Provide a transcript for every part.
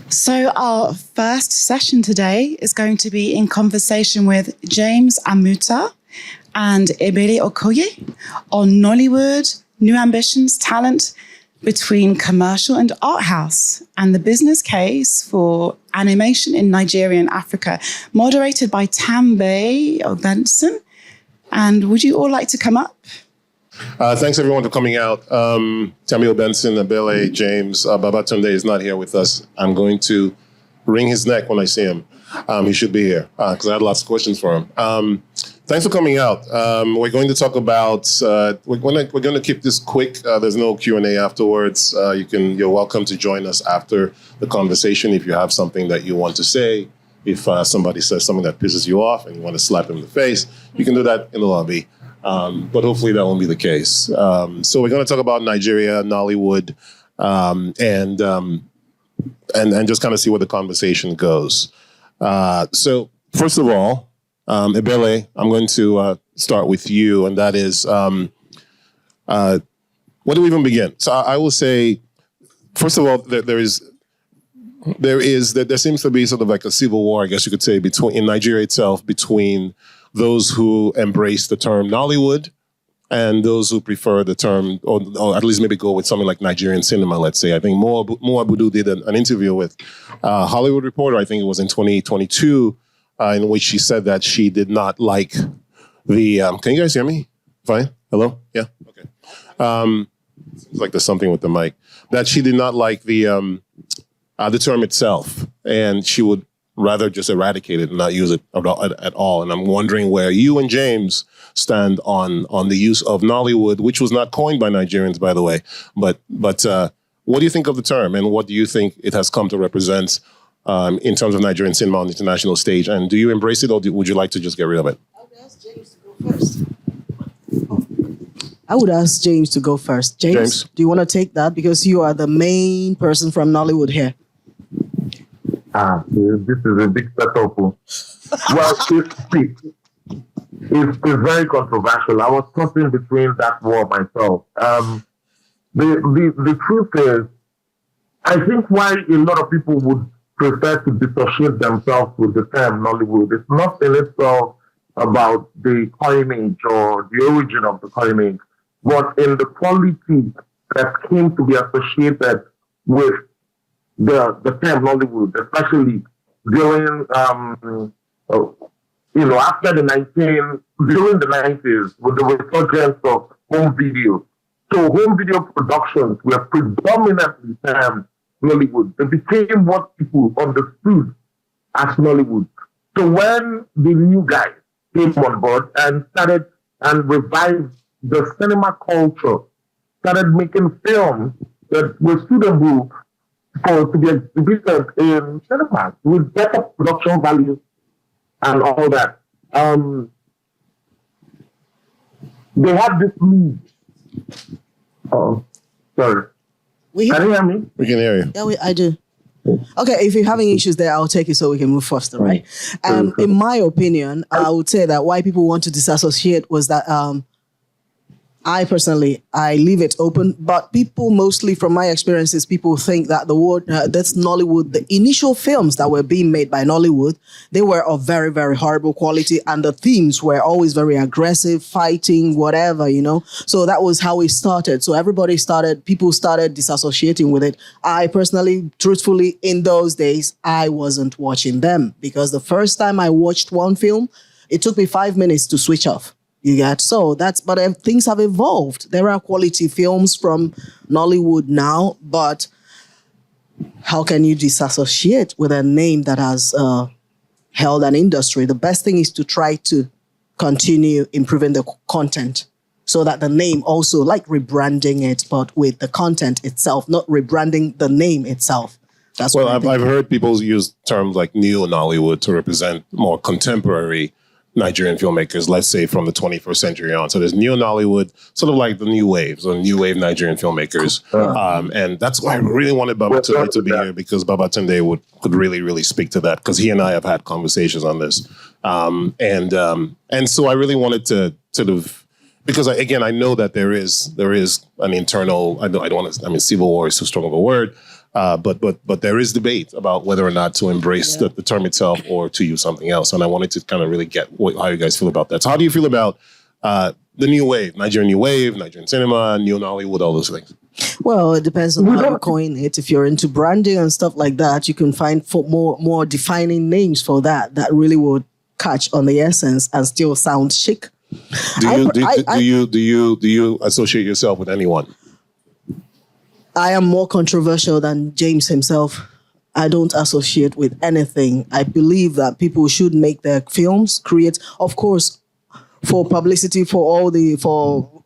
So our first session today is going to be in conversation with James Amuta and Ebele Okoye on Nollywood, new ambitions, talent between commercial and art house, and the business case for animation in Nigeria and Africa, moderated by Tambay, Obenson. And would you all like to come up? Thanks everyone for coming out. Tambay, Obenson, Ebele, James, Babatunde is not here with us. I'm going to wring his neck when I see him. He should be here because I had lots of questions for him. Thanks for coming out. We're going to talk about, we're going to keep this quick. There's no Q&A afterwards. You're welcome to join us after the conversation if you have something that you want to say. If somebody says something that pisses you off and you want to slap them in the face, you can do that in the lobby. But hopefully that won't be the case. So we're going to talk about Nigeria, Nollywood, and just kind of see where the conversation goes. So first of all, Ebele, I'm going to start with you, and that is, where do we even begin? So I will say, first of all, there seems to be sort of like a civil war, I guess you could say, in Nigeria itself, between those who embrace the term Nollywood and those who prefer the term, or at least maybe go with something like Nigerian cinema, let's say. I think Mo Abudu did an interview with Hollywood Reporter, I think it was in 2022, in which she said that she did not like the, can you guys hear me? Fine? Hello? Yeah? Okay. Seems like there's something with the mic. That she did not like the term itself, and she would rather just eradicate it and not use it at all. And I'm wondering where you and James stand on the use of Nollywood, which was not coined by Nigerians, by the way. But what do you think of the term, and what do you think it has come to represent in terms of Nigerian cinema on the international stage? And do you embrace it, or would you like to just get rid of it? I would ask James to go first. I would ask James to go first. James, do you want to take that? Because you are the main person from Nollywood here. This is a big setup. Well, it's very controversial. I was caught in between that war myself. The truth is, I think why a lot of people would prefer to dissociate themselves with the term Nollywood, it's not in itself about the coinage or the origin of the coinage, but in the quality that came to be associated with the term Nollywood, especially during, after during the 90s, with the resurgence of home video. So home video productions were predominantly termed Nollywood. They became what people understood as Nollywood. So when the new guys came on board and started and revived the cinema culture, started making films that were suitable to be exhibited in cinemas with better production values and all that. They have this need. Oh, sorry. Can you hear me? We can hear you. Yeah, I do. Okay, if you're having issues there, I'll take it so we can move faster, right? In my opinion, I would say that why people want to disassociate was that I personally, I leave it open, but people mostly, from my experiences, people think that the word, that's Nollywood, the initial films that were being made by Nollywood, they were of very, very horrible quality, and the themes were always very aggressive, fighting, whatever, So that was how it started. So people started disassociating with it. I personally, truthfully, in those days, I wasn't watching them, because the first time I watched one film, it took me 5 minutes to switch off. But things have evolved. There are quality films from Nollywood now, but how can you disassociate with a name that has held an industry? The best thing is to try to continue improving the content so that the name also, like rebranding it, but with the content itself, not rebranding the name itself. That's well, I've heard people use terms like New Nollywood to represent more contemporary Nigerian filmmakers, let's say from the 21st century on. So there's New Nollywood, sort of like the new waves or new wave Nigerian filmmakers. And that's why I really wanted Babatunde to be here, because Babatunde could really, really speak to that, because he and I have had conversations on this. And so I really wanted to sort of, because I know that there is an internal, I don't want to, civil war is too strong of a word, But there is debate about whether or not to embrace the term itself or to use something else. And I wanted to kind of really get how you guys feel about that. So how do you feel about the new wave, Nigerian new wave, Nigerian cinema, new Nollywood, all those things? Well, it depends on how you coin it. If you're into branding and stuff like that, you can find more defining names for that really would catch on the essence and still sound chic. Do you associate yourself with anyone? I am more controversial than James himself. I don't associate with anything. I believe that people should make their films, create, of course, for publicity, for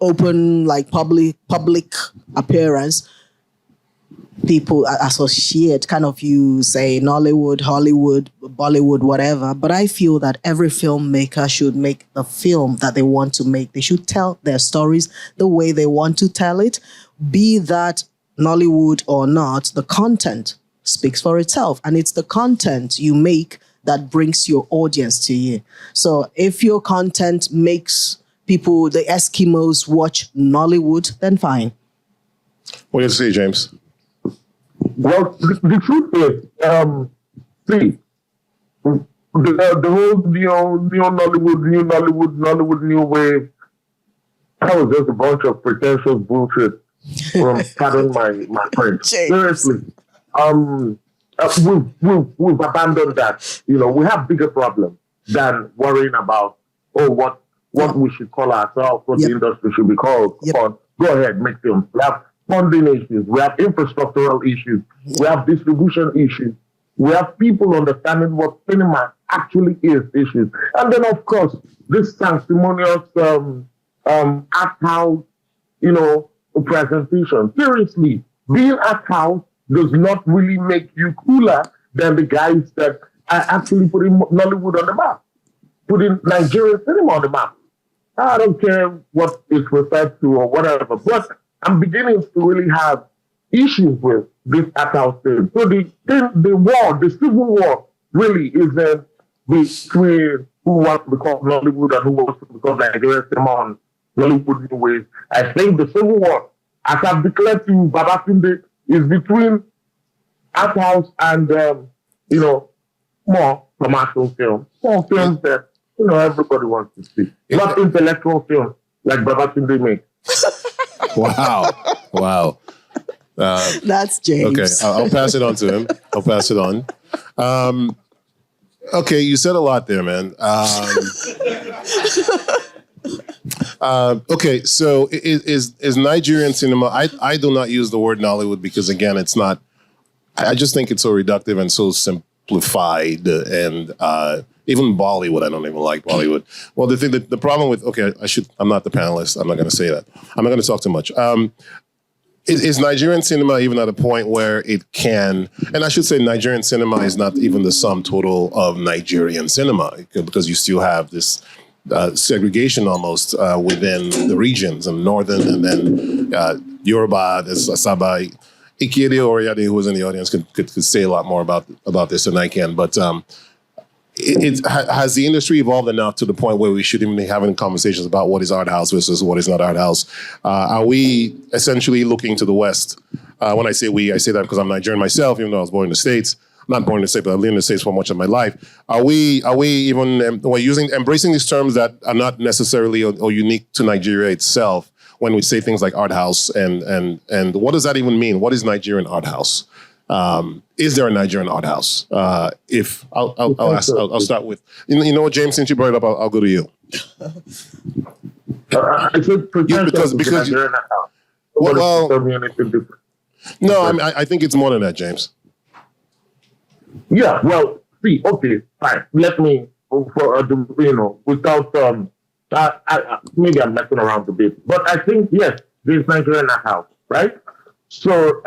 open, like public appearance. People associate, kind of, you say Nollywood, Hollywood, Bollywood, whatever. But I feel that every filmmaker should make the film that they want to make. They should tell their stories the way they want to tell it, be that Nollywood or not. The content speaks for itself, and it's the content you make that brings your audience to you. So if your content makes people, the Eskimos, watch Nollywood, then fine. What do you say, James? Well, the truth is, see, the whole new Nollywood, new wave, that was just a bunch of pretentious bullshit from, pardon my French. Seriously. We've abandoned that. We have bigger problems than worrying about, what we should call ourselves, what the industry should be called. Go ahead, make films. We have funding issues. We have infrastructural issues. We have distribution issues. We have people understanding what cinema actually is issues. And then, of course, this sanctimonious arthouse, presentation. Seriously, being arthouse does not really make you cooler than the guys that are actually putting Nollywood on the map, putting Nigerian cinema on the map. I don't care what it's referred to or whatever, but I'm beginning to really have issues with this arthouse thing. So the civil war really isn't between who wants to become Nollywood and who wants to become Nigerian cinema on Nollywood new ways. I think the civil war, as I've declared to Babatunde, is between arthouse and, more commercial films. More films that, everybody wants to see. Not intellectual films like Babatunde makes. Wow. That's James. Okay, I'll pass it on to him. I'll pass it on. Okay, you said a lot there, man. Okay, so is Nigerian cinema, I do not use the word Nollywood because, again, it's not, I just think it's so reductive and so simplified, and even Bollywood, I don't even like Bollywood. Well, the problem with, I'm not the panelist, I'm not going to say that. I'm not going to talk too much. Is Nigerian cinema even at a point where it can, and I should say Nigerian cinema is not even the sum total of Nigerian cinema, because you still have this segregation almost within the regions, and northern, and then Yoruba, there's Asaba. Ikede Oriade, who was in the audience, could say a lot more about this than I can. But has the industry evolved enough to the point where we should even be having conversations about what is art house versus what is not art house? Are we essentially looking to the West? When I say we, I say that because I'm Nigerian myself, even though I was born in the States. I'm not born in the States, but I've lived in the States for much of my life. Are we even embracing these terms that are not necessarily or unique to Nigeria itself when we say things like art house, and what does that even mean? What is Nigerian art house? Is there a Nigerian art house? If I'll start with, you know what, James, since you brought it up, I'll go to you. Because you, well, no, I think it's more than that, James. Yeah, well, see, okay, fine. Let me, without, maybe I'm messing around a bit, but I think, yes, there's Nigerian art house, right? So,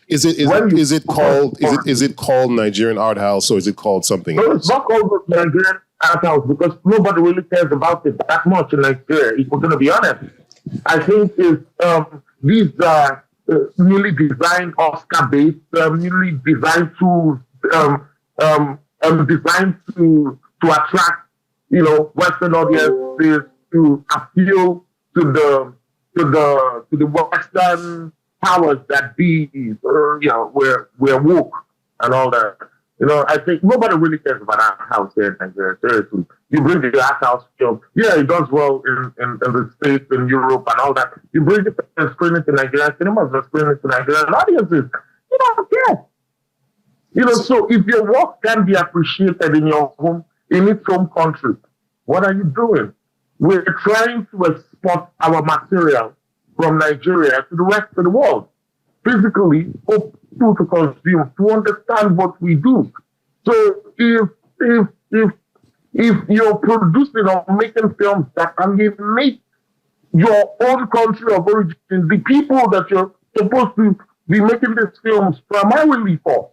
is it called Nigerian art house, or is it called something else? It's not called Nigerian art house because nobody really cares about it that much in Nigeria, if we're going to be honest. I think these are newly designed Oscar-based, newly designed tools, designed to attract, Western audiences, to appeal to the Western powers that be, we're woke and all that. I think nobody really cares about our house here in Nigeria. Seriously, you bring the art house film, it does well in the States, in Europe, and all that. You bring it and screen it in Nigerian cinemas, and screen it to Nigerian audiences. You don't care. So if your work can be appreciated in your home, in its home country, what are you doing? We're trying to export our material from Nigeria to the rest of the world, physically, for people to consume, to understand what we do. So if you're producing or making films that can make your own country of origin, the people that you're supposed to be making these films primarily for,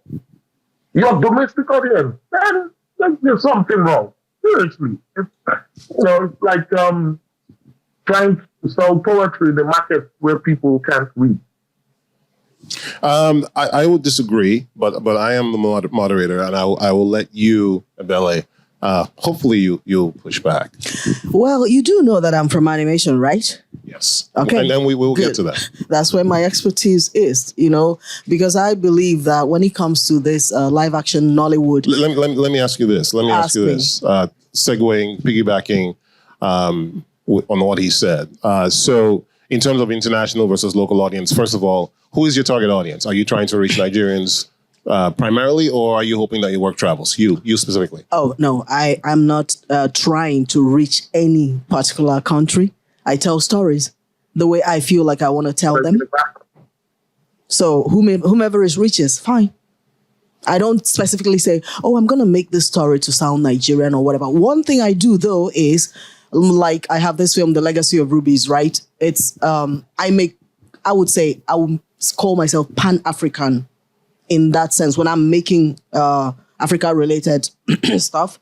your domestic audience, then there's something wrong. Seriously. It's like trying to sell poetry in the market where people can't read. I would disagree, but I am the moderator, and I will let you, Ebele. Hopefully you'll push back. Well, you do know that I'm from animation, right? Yes. Okay. And then we will get to that. That's where my expertise is, because I believe that when it comes to this live action Nollywood. Let me ask you this. Segueing, piggybacking on what he said. So in terms of international versus local audience, first of all, who is your target audience? Are you trying to reach Nigerians primarily, or are you hoping that your work travels? You specifically. Oh, no, I'm not trying to reach any particular country. I tell stories the way I feel like I want to tell them. So whomever is reaches, fine. I don't specifically say, I'm going to make this story to sound Nigerian or whatever. One thing I do, though, is like I have this film, The Legacy of Rubies, right? It's, I would say, I would call myself Pan-African in that sense when I'm making Africa-related stuff.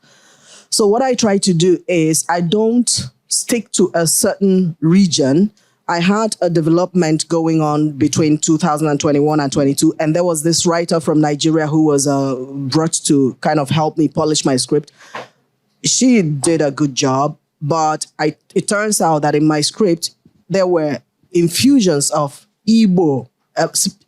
So what I try to do is I don't stick to a certain region. I had a development going on between 2021 and 22, and there was this writer from Nigeria who was brought to kind of help me polish my script. She did a good job, but it turns out that in my script, there were infusions of Igbo,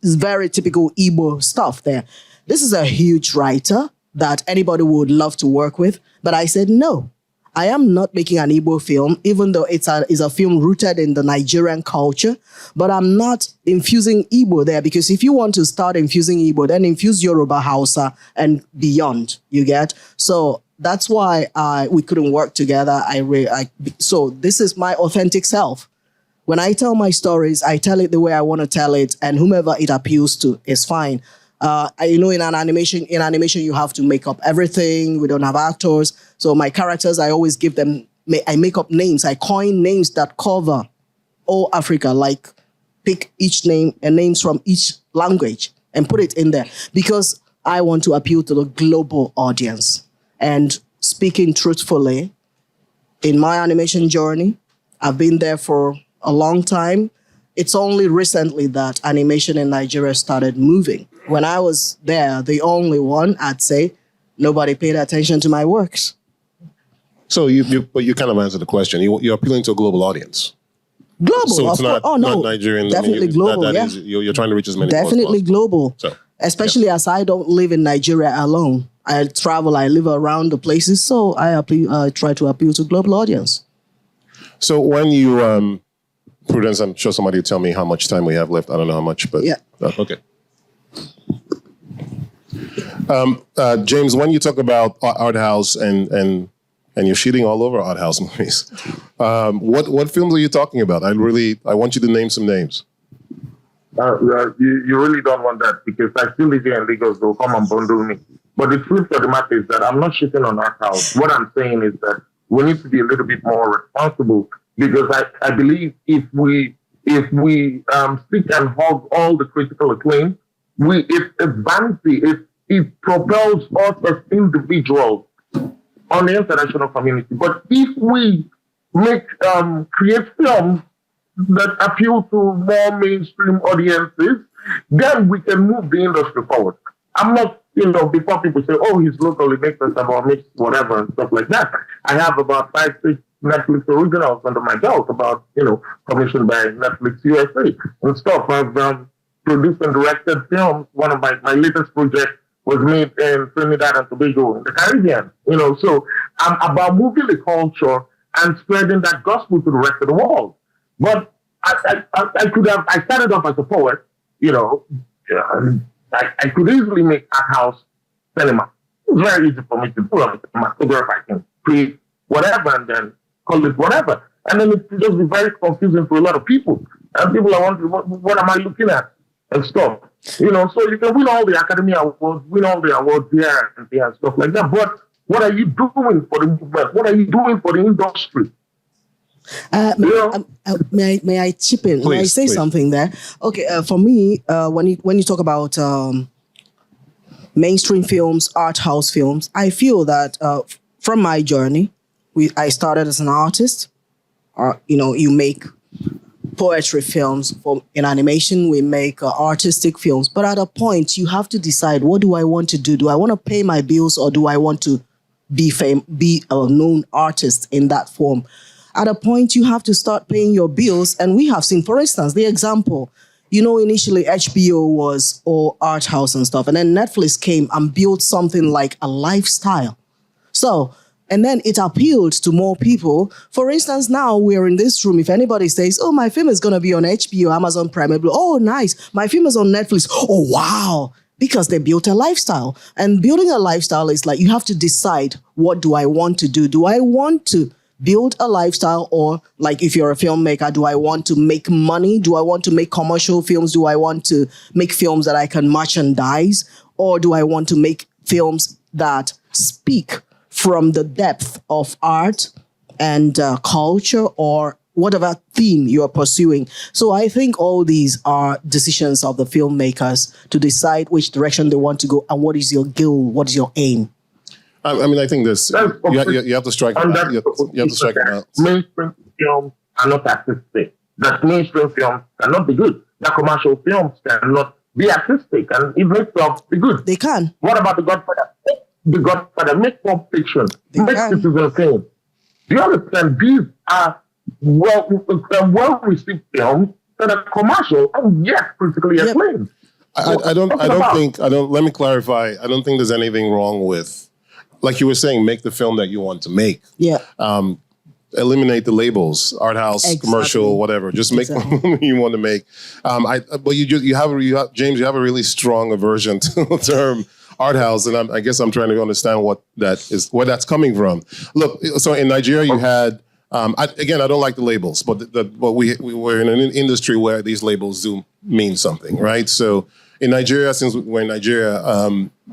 very typical Igbo stuff there. This is a huge writer that anybody would love to work with, but I said, no, I am not making an Igbo film, even though it's a film rooted in the Nigerian culture, but I'm not infusing Igbo there, because if you want to start infusing Igbo, then infuse Yoruba, Hausa, and beyond, you get? So that's why we couldn't work together. So this is my authentic self. When I tell my stories, I tell it the way I want to tell it, and whomever it appeals to is fine. In animation, you have to make up everything. We don't have actors. So my characters, I always give them, I make up names. I coin names that cover all Africa, like pick each name and names from each language and put it in there, because I want to appeal to the global audience. And speaking truthfully, in my animation journey, I've been there for a long time. It's only recently that animation in Nigeria started moving. When I was there, the only one, I'd say, nobody paid attention to my works. So but you kind of answered the question. You're appealing to a global audience. Global, so it's not Nigerian. Definitely global, yeah. You're trying to reach as many definitely global. So, especially as I don't live in Nigeria alone. I travel, I live around the places, so I try to appeal to global audience. So when you, Prudence, I'm sure somebody will tell me how much time we have left. I don't know how much, but yeah. Okay. James, when you talk about art house and you're shooting all over art house movies, what films are you talking about? I want you to name some names. You really don't want that, because I still live here in Lagos. They'll come and bundle me. But the truth of the matter is that I'm not shooting on art house. What I'm saying is that we need to be a little bit more responsible, because I believe if we seek and hog all the critical acclaim, it's vanity. It propels us as individuals on the international community. But if we create films that appeal to more mainstream audiences, then we can move the industry forward. I'm not, before people say, oh, he's local, he makes us about mix whatever and stuff like that. I have about 5-6 Netflix originals under my belt, about, commissioned by Netflix USA and stuff. produced and directed films. One of my latest projects was made in Trinidad and Tobago in the Caribbean. So I'm about moving the culture and spreading that gospel to the rest of the world. But I started off as a poet, and I could easily make arthouse cinema. It's very easy for me to do. I'm a cinematographer. I can create whatever and then call it whatever. And then it just be very confusing for a lot of people. And people are wondering, what am I looking at? And stuff. So you can win all the Academy Awards, win all the awards here and there and stuff like that. But what are you doing for the movement? What are you doing for the industry? May I chip in? Please, may I say something there? Okay, for me, when you talk about mainstream films, art house films, I feel that from my journey, I started as an artist. You make poetry films. In animation, we make artistic films. But at a point, you have to decide, what do I want to do? Do I want to pay my bills, or do I want to be a known artist in that form? At a point, you have to start paying your bills. And we have seen, for instance, the example, initially HBO was all art house and stuff. And then Netflix came and built something like a lifestyle. And then it appealed to more people. For instance, now we're in this room. If anybody says, oh, my film is going to be on HBO, Amazon Prime, oh, nice. My film is on Netflix. Oh, wow. Because they built a lifestyle. And building a lifestyle is like, you have to decide, what do I want to do? Do I want to build a lifestyle, or like if you're a filmmaker, do I want to make money? Do I want to make commercial films? Do I want to make films that I can merchandise? Or do I want to make films that speak from the depth of art and culture, or whatever theme you're pursuing? So I think all these are decisions of the filmmakers to decide which direction they want to go and what is your goal, what is your aim. I think this you have to strike it out. You have to strike it out. Mainstream films are not artistic. That mainstream films cannot be good. That commercial films cannot be artistic, and it makes them be good. They can. What about The Godfather? The Godfather, make Pulp Fiction, make Citizen Kane. Do you understand? These are well-received films that are commercial and yet critically acclaimed. Let me clarify. I don't think there's anything wrong with, like you were saying, make the film that you want to make. Yeah. Eliminate the labels, art house, commercial, whatever. Just make the film you want to make. But you have James, you have a really strong aversion to the term art house, and I guess I'm trying to understand where that's coming from. Look, so in Nigeria you had, I don't like the labels, but we were in an industry where these labels do mean something, right? So in Nigeria, since we're in Nigeria,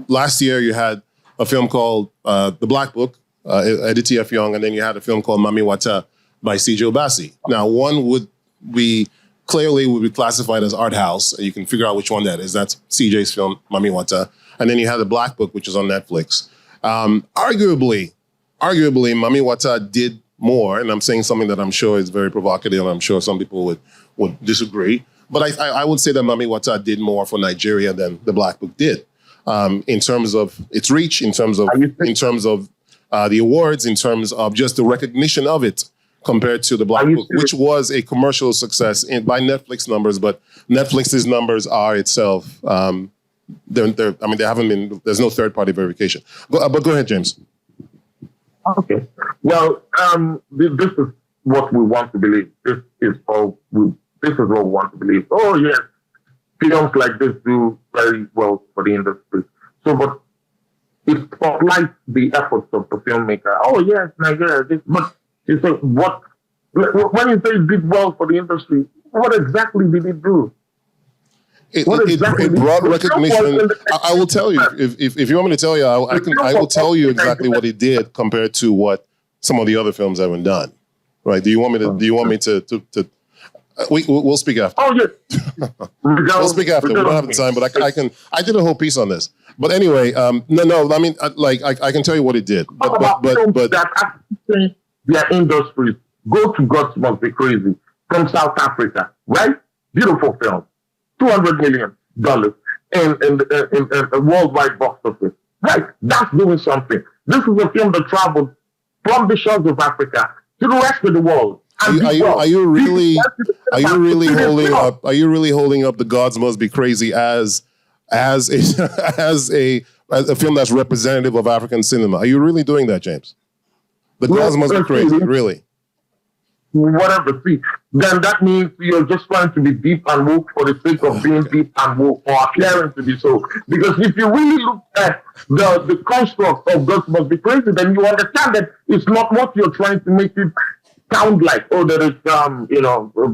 last year you had a film called The Black Book, Edith F. Young, and then you had a film called Mami Wata by C.J. Obasi. Now, one would be classified as art house. You can figure out which one that is. That's C.J.'s film, Mami Wata. And then you had The Black Book, which is on Netflix. Arguably, Mami Wata did more, and I'm saying something that I'm sure is very provocative, and I'm sure some people would disagree. But I would say that Mami Wata did more for Nigeria than The Black Book did, in terms of its reach, in terms of the awards, in terms of just the recognition of it compared to The Black Book, which was a commercial success by Netflix numbers, but Netflix's numbers are itself. There's no third-party verification. But go ahead, James. Okay. Well, this is what we want to believe. This is what we want to believe. Oh, yes, films like this do very well for the industry. So, but it spotlights the efforts of the filmmaker. Oh, yes, Nigeria. But you say, when you say it did well for the industry, what exactly did it do? It brought recognition. I will tell you, if you want me to tell you, I will tell you exactly what it did compared to what some of the other films haven't done. Right? Do you want me to we'll speak after. Oh yes. We'll speak after. We don't have the time, but I did a whole piece on this. But anyway, no. I mean, I can tell you what it did. But that actually their industries go to God must be crazy from South Africa, right? Beautiful film. $200 million in a worldwide box office. Right, that's doing something. This is a film that traveled from the shores of Africa to the rest of the world. Are you really holding up The Gods Must Be Crazy as a film that's representative of African cinema? Are you really doing that, James? The Gods Must Be Crazy, really? Whatever, see, then that means you're just trying to be deep and woke for the sake of being deep and woke, or appearing to be so. Because if you really look at the construct of God Must Be Crazy, then you understand that it's not what you're trying to make it sound like, or that it's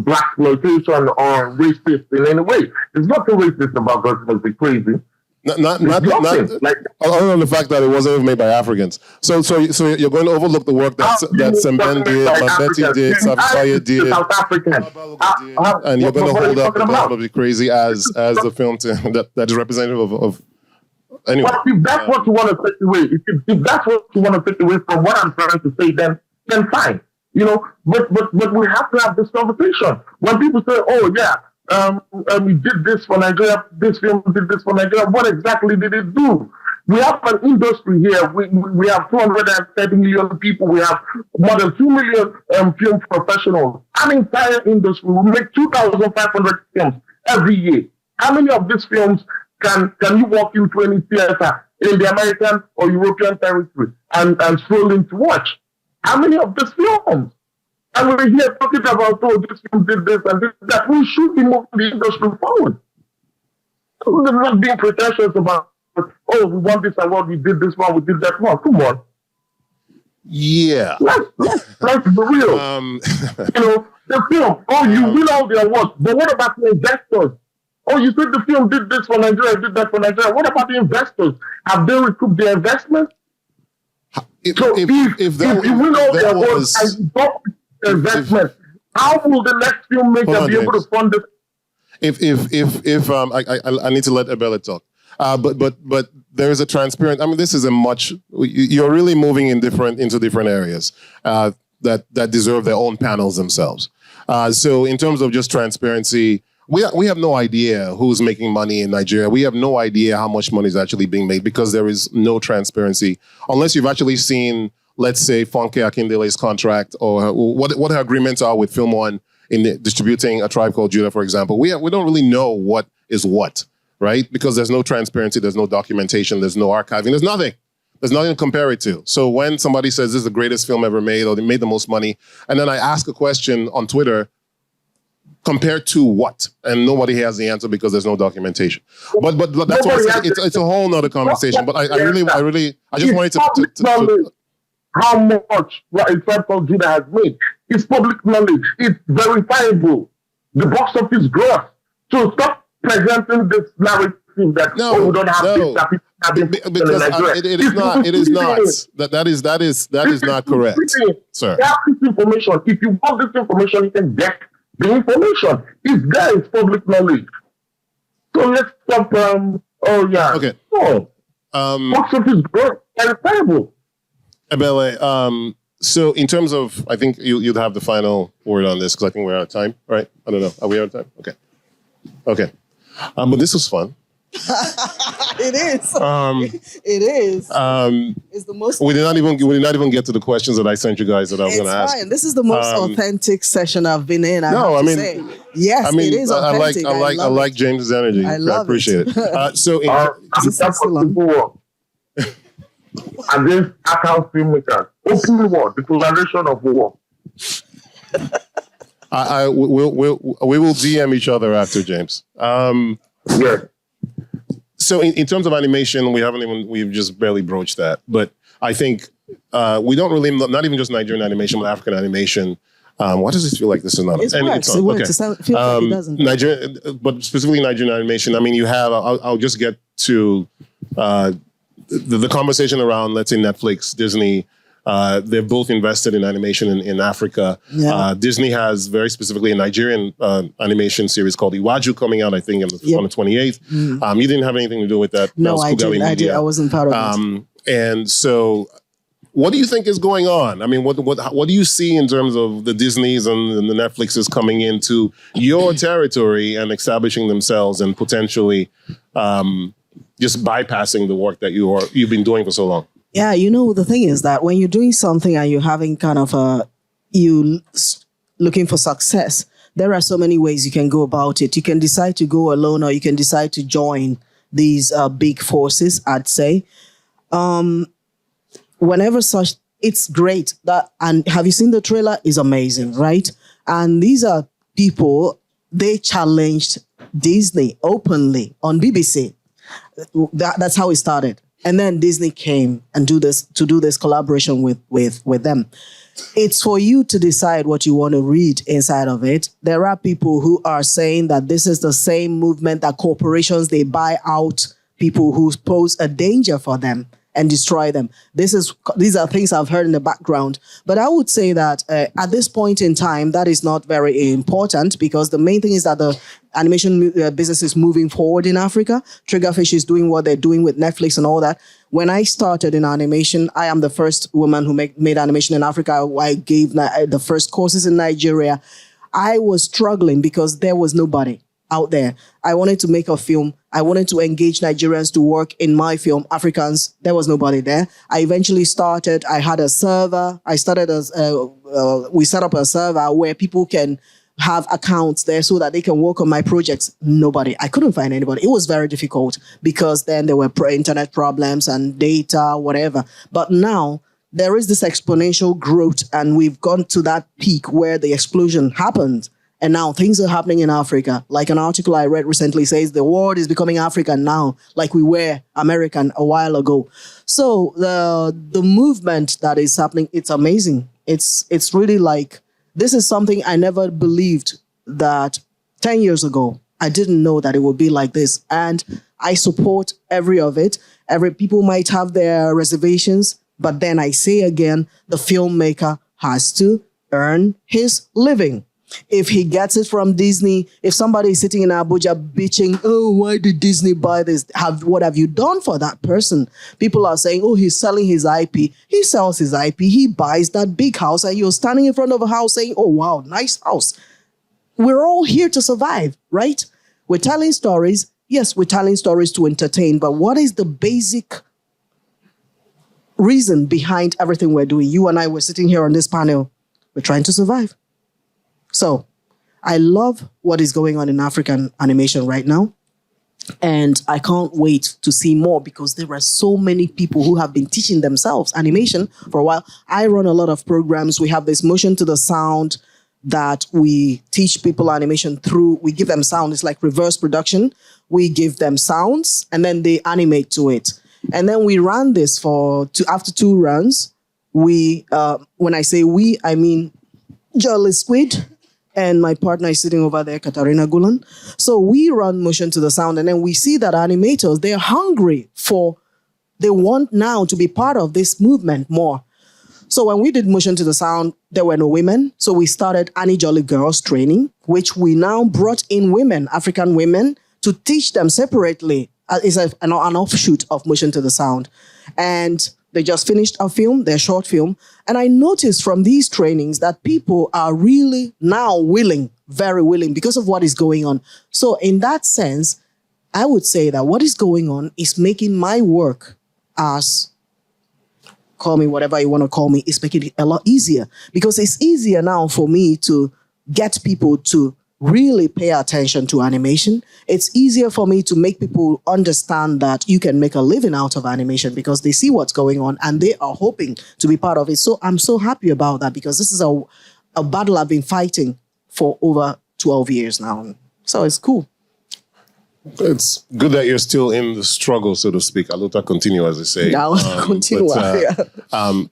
black exploitation or racist in any way. There's nothing racist about God Must Be Crazy. Not other than the fact that it wasn't made by Africans. So you're going to overlook the work that Semben did, Mambeti did, Safiya did, South African, and you're going to hold up The Gods Must Be Crazy as the film that is representative of anyway. But if that's what you want to take away, if that's what you want to take away from what I'm trying to say, then fine. But we have to have this conversation. When people say, "Oh yeah, we did this for Nigeria, this film did this for Nigeria," what exactly did it do? We have an industry here. We have 230 million people. We have more than 2 million film professionals. An entire industry. We make 2,500 films every year. How many of these films can you walk into any theater in the American or European territory and stroll in to watch? How many of these films? And we're here talking about, this film did this and this, that. We should be moving the industry forward. We're not being pretentious about, we want this award, we did this one, we did that one. Come on. Yeah. Let's be real. The film, you win all the awards, but what about the investors? You said the film did this for Nigeria, did that for Nigeria. What about the investors? Have they recouped their investment? If you win all the awards and you don't investment, how will the next filmmaker be able to fund it? I need to let Ebele talk. But there is a transparent. I mean, this is a much. You're really moving into different areas that deserve their own panels themselves. So in terms of just transparency, we have no idea who's making money in Nigeria. We have no idea how much money is actually being made because there is no transparency unless you've actually seen, let's say, Funke Akindele's contract or what her agreements are with Film One in distributing A Tribe Called Judah, for example. We don't really know what is what, right? Because there's no transparency, there's no documentation, there's no archiving, there's nothing. There's nothing to compare it to. So when somebody says this is the greatest film ever made or they made the most money, and then I ask a question on Twitter, compared to what? And nobody has the answer because there's no documentation. But that's what it's a whole nother conversation. But I just wanted to how much A Tribe Called Judah has made. It's public knowledge. It's verifiable. The box office gross. So stop presenting this narrative that we don't have this that people have been because it is not. That is not correct, sir. You have this information. If you want this information, you can get the information. It's there. It's public knowledge. So let's stop. Okay. Box office gross. Verifiable. Ebele, so in terms of, I think you'd have the final word on this because I think we're out of time, right? I don't know. Are we out of time? Okay. But this was fun. It is. It is. It's the most. We did not even get to the questions that I sent you guys that I was going to ask. Fine. This is the most authentic session I've been in. Yes, it is authentic. I like James's energy. I appreciate it. So against arthouse filmmakers, open war, declaration of war. We will DM each other after, James. Yes. So in terms of animation, we've just barely broached that. But I think we don't really, not even just Nigerian animation, but African animation. Why does this feel like this is not? It works. It works. It feels like it doesn't. Nigerian, but specifically Nigerian animation. I mean, you have. I'll just get to the conversation around, let's say, Netflix, Disney. They're both invested in animation in Africa. Yeah. Disney has very specifically a Nigerian animation series called Iwaju coming out, I think, on the 28th. Mm. You didn't have anything to do with that. No, I did. I wasn't part of it. And so, what do you think is going on? I mean, what do you see in terms of the Disneys and the Netflixes coming into your territory and establishing themselves and potentially just bypassing the work that you've been doing for so long? Yeah, the thing is that when you're doing something and you're having kind of you looking for success, there are so many ways you can go about it. You can decide to go alone, or you can decide to join these big forces, I'd say. Whenever such, it's great. And have you seen the trailer? It's amazing, right? And these are people, they challenged Disney openly on BBC. That's how it started. And then Disney came and do this collaboration with them. It's for you to decide what you want to read inside of it. There are people who are saying that this is the same movement that corporations, they buy out people who pose a danger for them and destroy them. These are things I've heard in the background. But I would say that at this point in time, that is not very important, because the main thing is that the animation business is moving forward in Africa. Triggerfish is doing what they're doing with Netflix and all that. When I started in animation, I am the first woman who made animation in Africa. I gave the first courses in Nigeria. I was struggling because there was nobody out there. I wanted to make a film. I wanted to engage Nigerians to work in my film, Africans. There was nobody there. I eventually started. I had a server. We set up a server where people can have accounts there so that they can work on my projects. Nobody. I couldn't find anybody. It was very difficult because then there were internet problems and data, whatever. But now there is this exponential growth, and we've gone to that peak where the explosion happened. And now things are happening in Africa. Like an article I read recently says the world is becoming African now, like we were American a while ago. So the movement that is happening, it's amazing. It's really like, this is something I never believed that 10 years ago. I didn't know that it would be like this. And I support every of it. People might have their reservations, but then I say again, the filmmaker has to earn his living. If he gets it from Disney, if somebody is sitting in Abuja bitching, oh, why did Disney buy this? What have you done for that person? People are saying, oh, he's selling his IP. He sells his IP. He buys that big house, and you're standing in front of a house saying, oh, wow, nice house. We're all here to survive, right? We're telling stories. Yes, we're telling stories to entertain, but what is the basic reason behind everything we're doing? You and I were sitting here on this panel. We're trying to survive. So I love what is going on in African animation right now. And I can't wait to see more, because there are so many people who have been teaching themselves animation for a while. I run a lot of programs. We have this motion to the sound that we teach people animation through. We give them sound. It's like reverse production. We give them sounds and then they animate to it. And then we ran this after 2 runs. When I say we, I mean Jolly Squid. And my partner is sitting over there, Katarina Gulan. So we run motion to the sound, and then we see that animators, they're hungry they want now to be part of this movement more. So when we did motion to the sound, there were no women. So we started Annie Jolly Girls training, which we now brought in women, African women, to teach them separately. It's an offshoot of motion to the sound. And they just finished a film, their short film. And I noticed from these trainings that people are really now willing, very willing, because of what is going on. So in that sense, I would say that what is going on is making my work call me whatever you want to call me, is making it a lot easier. Because it's easier now for me to get people to really pay attention to animation. It's easier for me to make people understand that you can make a living out of animation, because they see what's going on and they are hoping to be part of it. So I'm so happy about that, because this is a battle I've been fighting for over 12 years now. So it's cool. It's good that you're still in the struggle, so to speak. Aluta continue, as they say. I'll continue.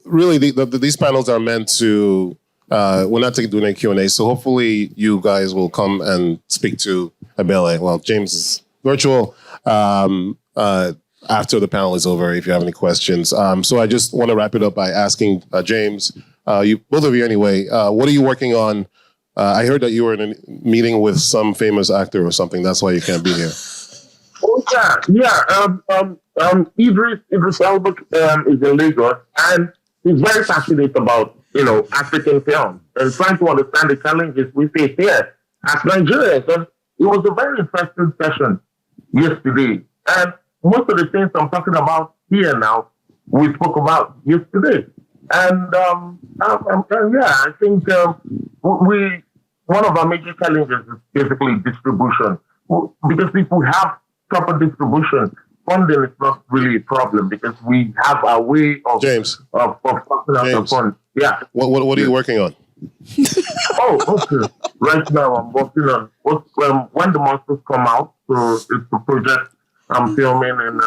Really, these panels are meant to... we're not doing a Q&A, so hopefully you guys will come and speak to Ebele. Well, James is virtual after the panel is over, if you have any questions. So I just want to wrap it up by asking James, both of you anyway, what are you working on? I heard that you were in a meeting with some famous actor or something. That's why you can't be here. Oh, yeah. Idris Elba is in Lagos, and he's very passionate about African film and trying to understand the challenges we face here as Nigerians. And it was a very interesting session yesterday. And most of the things I'm talking about here now, we spoke about yesterday. And I think one of our major challenges is basically distribution. Because if we have proper distribution, funding is not really a problem because we have a way of James of passing out the funds. Yeah. What are you working on? Okay. Right now I'm working on when the monsters come out. So it's a project I'm filming in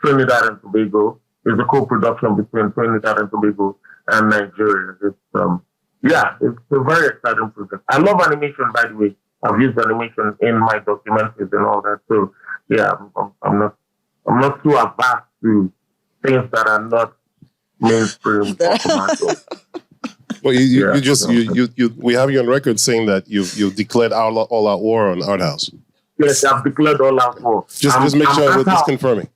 Trinidad and Tobago. It's a co-production between Trinidad and Tobago and Nigeria. It's a very exciting project. I love animation, by the way. I've used animation in my documentaries and all that. So yeah, I'm not too averse to things that are not mainstream or commercial. Well, we have you on record saying that you've declared all out war on Arthouse. Yes, I've declared all out war. Just make sure we're just confirming.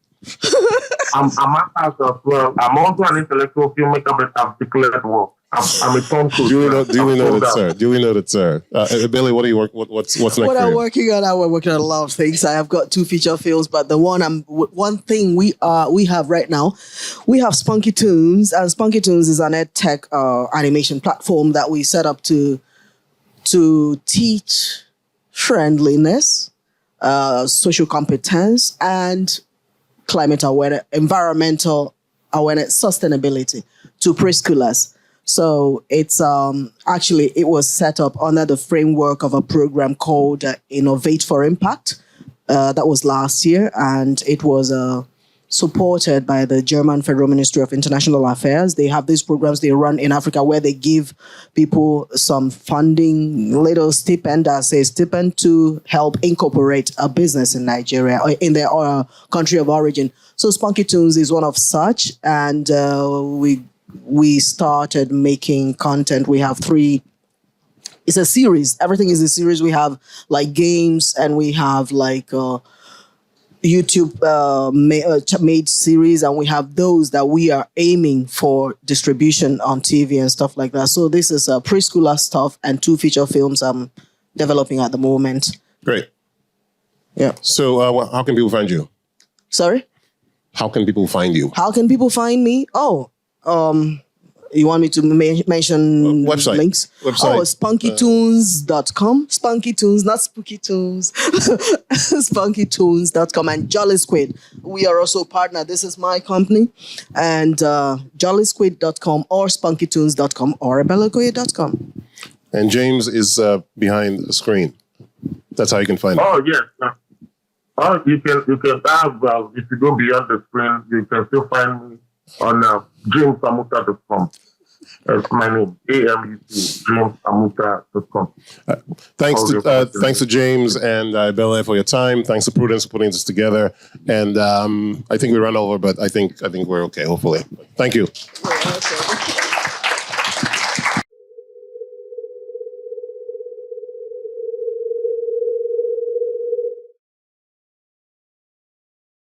I'm Arthouse as well. I'm also an intellectual filmmaker, but I've declared war. I'm a Tom Cruise. Duly noted, sir. Duly noted, sir. Billy, what are you what's next? What for I'm you? working on, we're working on a lot of things. I have got 2 feature films, but the one thing we have right now, we have SPUNKY TOONZ, and SPUNKY TOONZ is an ed tech animation platform that we set up to teach friendliness, social competence, and climate awareness, environmental awareness, sustainability to preschoolers. So it's actually, it was set up under the framework of a program called Innovate for Impact. That was last year, and it was supported by the German Federal Ministry of International Affairs. They have these programs they run in Africa where they give people some funding, little stipend to help incorporate a business in Nigeria or in their country of origin. So SPUNKY TOONZ is one of such, and we started making content. We have 3. It's a series. Everything is a series. We have like games, and we have like YouTube made series, and we have those that we are aiming for distribution on TV and stuff like that. So this is preschooler stuff and 2 feature films I'm developing at the moment. Great. Yeah. So how can people find you? Sorry? How can people find you? How can people find me? You want me to mention website links? Website. spunkytoons.com. Spunky Toons, not Spooky Toons. spunkytoons.com and Jolly Squid. We are also a partner. This is my company. And jollysquid.com or spunkytoons.com or ebeleokoye.com. And James is behind the screen. That's how you can find him. Oh, yes. You can if you go beyond the screen, you can still find me on jamesamuta.com. That's my name, AMUT, jamesamuta.com. Thanks to James and Ebele for your time. Thanks to Prudence for putting this together. And I think we ran over, but I think we're okay, hopefully. Thank you.